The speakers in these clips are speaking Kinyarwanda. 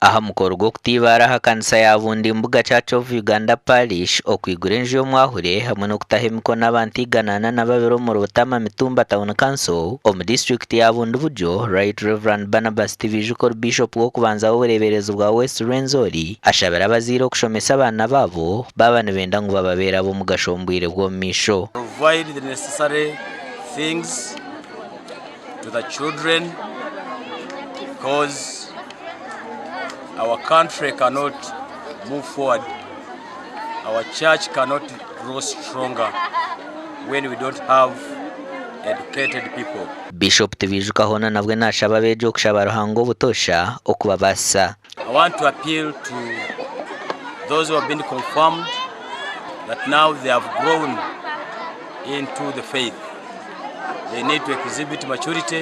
aha mukorgo kutibara hakanisa ya Bundibugyo Church of Uganda Parish okwigura enju y'omwahure hamwe no kutaha emikono abantu iganana na babiri mu Rutama Mitumba Town Council omu district ya Bundibugyo. Right Reverend Barnabas Tibijukor Bishop wo kubanza w'ubureberezi bwa West Rwenzori ashabira abazaire okushomesa abana babo baba nibenda ngo bababera bo mu Gacencwire bw'omisho. Provide the necessary things to the children because our country cannot move forward. Our church cannot grow stronger when we don't have educated people. Bishop Tivijuka hona nabwe nashaba bejo kushaba ruhango butosha okubabasa. I want to appeal to those who have been confirmed that now they have grown into the faith. They need to exhibit maturity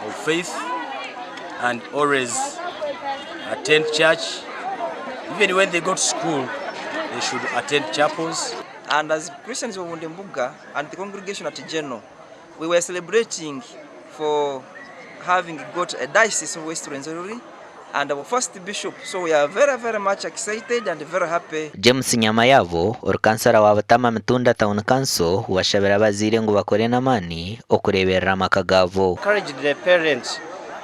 of faith and always attend church. Even when they go to school, they should attend chapels. And as Christians of Bundibugyo and the congregation at General, we were celebrating for having got a diocese of West Rwenzori and our first bishop, so we are very much excited and very happy. James Nyamayavo orukansara wa Butama Mitunda Town Council washabira abazaire ngo bakore namani okureberera amakagavo. Encourage the parents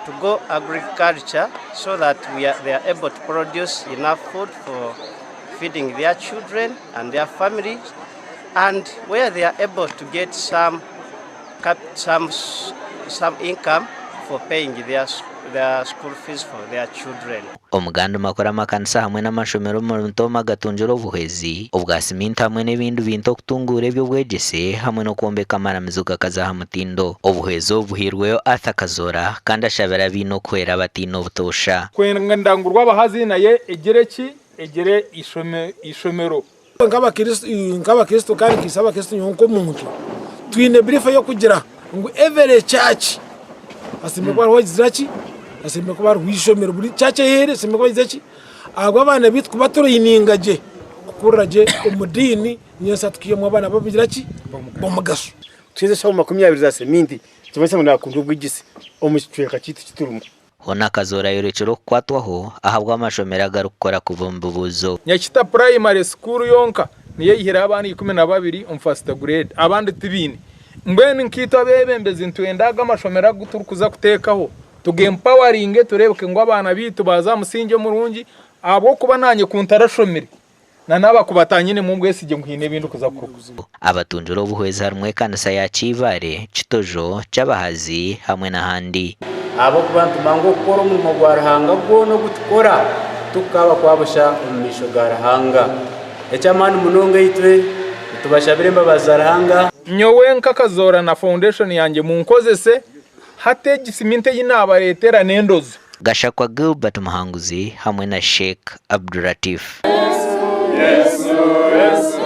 to go agriculture so that they are able to produce enough food for feeding their children and their families, and where they are able to get some income for paying their school fees for their children. Omuganda makora amakanisa hamwe n'amashomero mu ntoma gatunjiro obuhezi obwa siminta hamwe n'ebindu bintu okutungura eby'obwegese hamwe no kwombeka amaramizo gakazaha mutindo. Obuhezi obuhirweyo Arthur Kazora kandi ashabira bino kwera batino obutosha kwendangurwa abahazi naye egere ishomero nk'abakristo kandi kisaba abakristo nyonko muntu twine brief yo kugira ngo every church asimbe kwa wazirachi asimbe kwa rwishomero buri chache here asimbe kwa wazirachi agwa abana bitwa batoroyiningaje kukuraje umudini nyesa tukiyemo abana babigirachi bomugaso tweze sha 20 za seminti kimese ngo nakundu bwigisi omucweka kitu kiturumu. Hona Kazora yorekero kwatwaho ahabwa amashomero agarukora kuvumbubuzo. Nyakita primary school yonka niye ihira abana 12 first grade abandi tibini mbene nkito bebembeze ntwendaga amashomero guturukuza kutekaho tugempowering turebeke ngo abana bitu baza musinge murungi abo kuba nanye kuntarashomere na naba kubatanyine mu mbwese ije nguhine bindu kuza kurukuza. Abatunjuro buhweza harumwe kanisa ya Chivare Chitojo Chabahazi hamwe na handi abo kubantu mango koro mu gwarahanga bwo no gutukora tukaba kwabusha umisho garahanga echamani munonge itwe tubashabire mbabazarahanga nyowe nkakazora na foundation yanjye munkozese hate siminte y'inabaretera nendozo. Gashakwa Gilbert Muhanguzi hamwe na Sheikh Abdulatif.